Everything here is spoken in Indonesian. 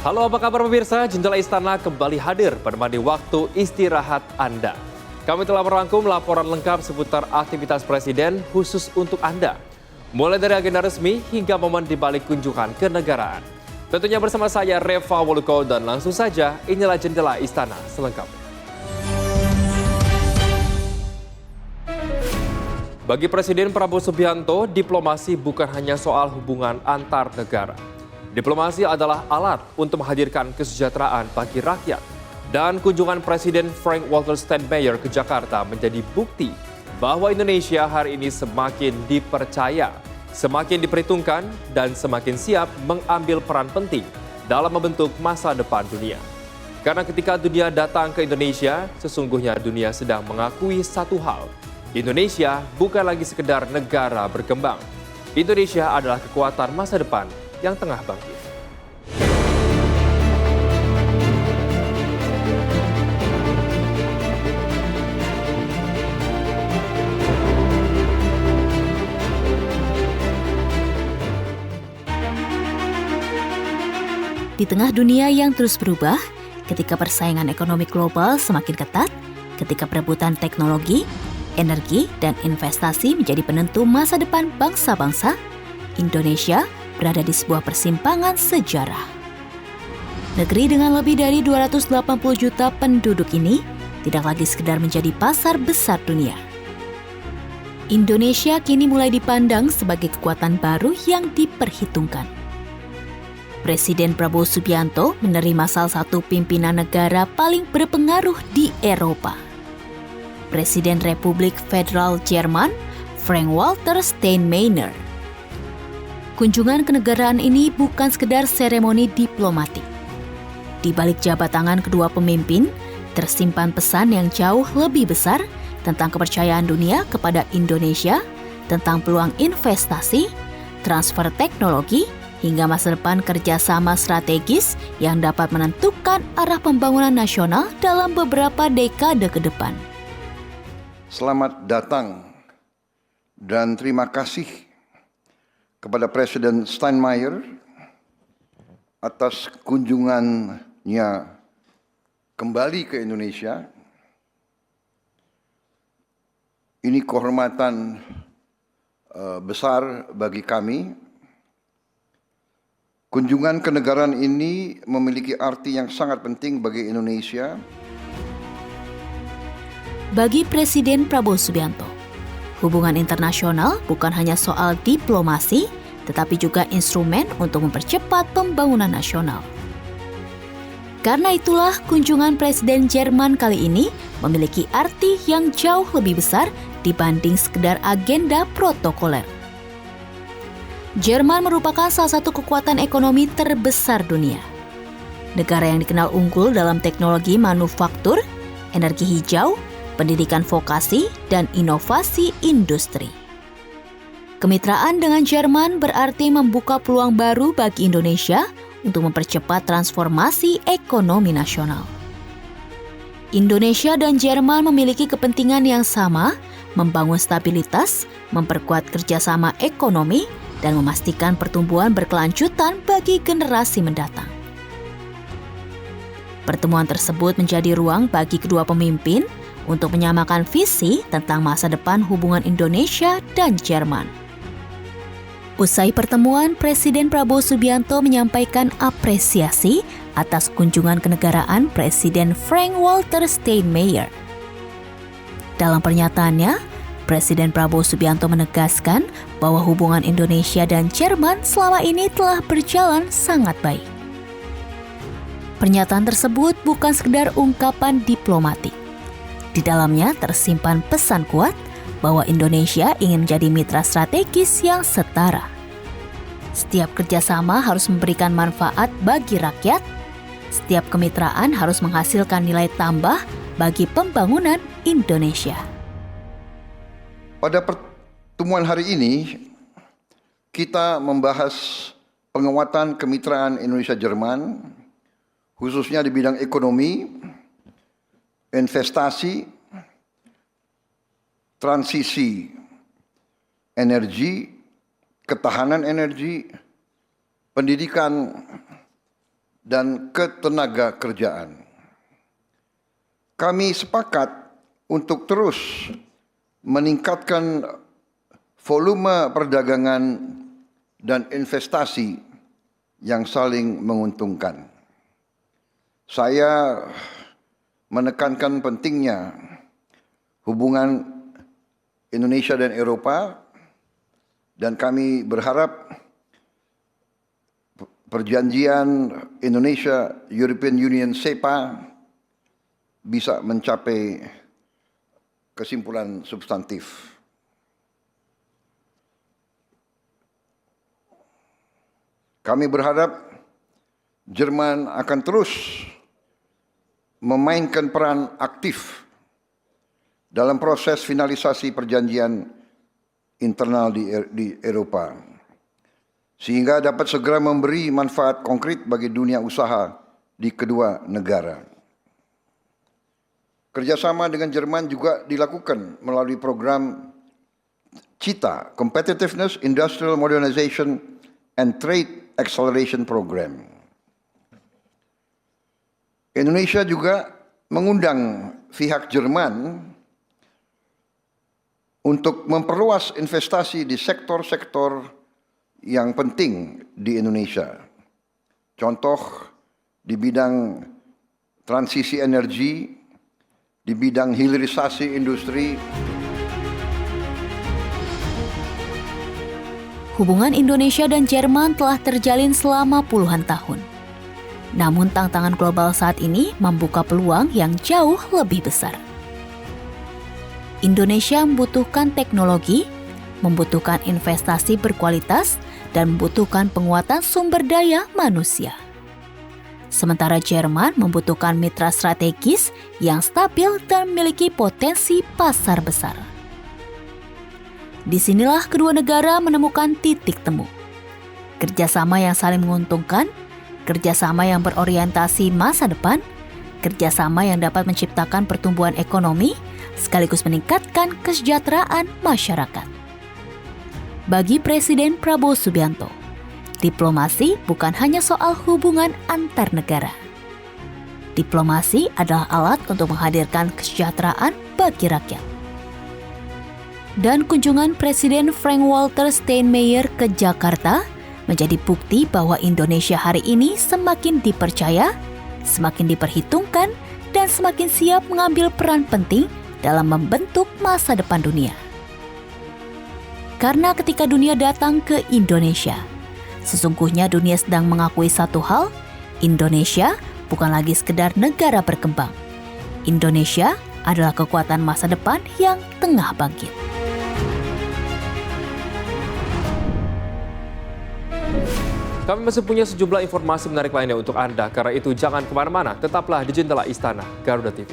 Halo, apa kabar pemirsa? Jendela Istana kembali hadir menemani waktu istirahat Anda. Kami telah merangkum laporan lengkap seputar aktivitas Presiden khusus untuk Anda. Mulai dari agenda resmi hingga momen di balik kunjungan kenegaraan. Tentunya bersama saya Reva Woluko dan langsung saja inilah Jendela Istana selengkapnya. Bagi Presiden Prabowo Subianto, diplomasi bukan hanya soal hubungan antar negara. Diplomasi adalah alat untuk menghadirkan kesejahteraan bagi rakyat. Dan kunjungan Presiden Frank Walter Steinmeier ke Jakarta menjadi bukti bahwa Indonesia hari ini semakin dipercaya, semakin diperhitungkan, dan semakin siap mengambil peran penting dalam membentuk masa depan dunia. Karena ketika dunia datang ke Indonesia, sesungguhnya dunia sedang mengakui satu hal. Indonesia bukan lagi sekedar negara berkembang. Indonesia adalah kekuatan masa depan yang tengah bangkit. Di tengah dunia yang terus berubah, ketika persaingan ekonomi global semakin ketat, ketika perebutan teknologi, energi, dan investasi menjadi penentu masa depan bangsa-bangsa, Indonesia berada di sebuah persimpangan sejarah. Negeri dengan lebih dari 280 juta penduduk ini tidak lagi sekedar menjadi pasar besar dunia. Indonesia kini mulai dipandang sebagai kekuatan baru yang diperhitungkan. Presiden Prabowo Subianto menerima salah satu pimpinan negara paling berpengaruh di Eropa. Presiden Republik Federal Jerman, Frank Walter Steinmeier. Kunjungan kenegaraan ini bukan sekedar seremoni diplomatik. Di balik jabat tangan kedua pemimpin, tersimpan pesan yang jauh lebih besar tentang kepercayaan dunia kepada Indonesia, tentang peluang investasi, transfer teknologi, hingga masa depan kerjasama strategis yang dapat menentukan arah pembangunan nasional dalam beberapa dekade ke depan. Selamat datang dan terima kasih kepada Presiden Steinmeier atas kunjungannya kembali ke Indonesia. Ini kehormatan besar bagi kami. Kunjungan kenegaraan ini memiliki arti yang sangat penting bagi Indonesia. Bagi Presiden Prabowo Subianto, hubungan internasional bukan hanya soal diplomasi, tetapi juga instrumen untuk mempercepat pembangunan nasional. Karena itulah kunjungan Presiden Jerman kali ini memiliki arti yang jauh lebih besar dibanding sekedar agenda protokoler. Jerman merupakan salah satu kekuatan ekonomi terbesar dunia. Negara yang dikenal unggul dalam teknologi manufaktur, energi hijau, pendidikan vokasi, dan inovasi industri. Kemitraan dengan Jerman berarti membuka peluang baru bagi Indonesia untuk mempercepat transformasi ekonomi nasional. Indonesia dan Jerman memiliki kepentingan yang sama, membangun stabilitas, memperkuat kerjasama ekonomi, dan memastikan pertumbuhan berkelanjutan bagi generasi mendatang. Pertemuan tersebut menjadi ruang bagi kedua pemimpin untuk menyamakan visi tentang masa depan hubungan Indonesia dan Jerman. Usai pertemuan, Presiden Prabowo Subianto menyampaikan apresiasi atas kunjungan kenegaraan Presiden Frank Walter Steinmeier. Dalam pernyataannya, Presiden Prabowo Subianto menegaskan bahwa hubungan Indonesia dan Jerman selama ini telah berjalan sangat baik. Pernyataan tersebut bukan sekedar ungkapan diplomatik. Di dalamnya tersimpan pesan kuat bahwa Indonesia ingin menjadi mitra strategis yang setara. Setiap kerjasama harus memberikan manfaat bagi rakyat. Setiap kemitraan harus menghasilkan nilai tambah bagi pembangunan Indonesia. Pada pertemuan hari ini, kita membahas penguatan kemitraan Indonesia-Jerman, khususnya di bidang ekonomi, investasi, transisi energi, ketahanan energi, pendidikan, dan ketenagakerjaan. Kami sepakat untuk terus meningkatkan volume perdagangan dan investasi yang saling menguntungkan. Saya menekankan pentingnya hubungan Indonesia dan Eropa, dan kami berharap perjanjian Indonesia-European Union (CEPA) bisa mencapai kesimpulan substantif. Kami berharap Jerman akan terus memainkan peran aktif dalam proses finalisasi perjanjian internal di Eropa, sehingga dapat segera memberi manfaat konkret bagi dunia usaha di kedua negara. Kerjasama dengan Jerman juga dilakukan melalui program CITA, Competitiveness, Industrial Modernization, and Trade Acceleration Program. Indonesia juga mengundang pihak Jerman untuk memperluas investasi di sektor-sektor yang penting di Indonesia. Contoh di bidang transisi energi, di bidang hilirisasi industri. Hubungan Indonesia dan Jerman telah terjalin selama puluhan tahun. Namun tantangan global saat ini membuka peluang yang jauh lebih besar. Indonesia membutuhkan teknologi, membutuhkan investasi berkualitas, dan membutuhkan penguatan sumber daya manusia. Sementara Jerman membutuhkan mitra strategis yang stabil dan memiliki potensi pasar besar. Disinilah kedua negara menemukan titik temu. Kerjasama yang saling menguntungkan, kerjasama yang berorientasi masa depan, kerjasama yang dapat menciptakan pertumbuhan ekonomi, sekaligus meningkatkan kesejahteraan masyarakat. Bagi Presiden Prabowo Subianto, diplomasi bukan hanya soal hubungan antar negara. Diplomasi adalah alat untuk menghadirkan kesejahteraan bagi rakyat. Dan kunjungan Presiden Frank-Walter Steinmeier ke Jakarta menjadi bukti bahwa Indonesia hari ini semakin dipercaya, semakin diperhitungkan, dan semakin siap mengambil peran penting dalam membentuk masa depan dunia. Karena ketika dunia datang ke Indonesia, sesungguhnya dunia sedang mengakui satu hal, Indonesia bukan lagi sekedar negara berkembang. Indonesia adalah kekuatan masa depan yang tengah bangkit. Kami masih punya sejumlah informasi menarik lainnya untuk Anda. Karena itu jangan kemana-mana, tetaplah di Jendela Istana Garuda TV.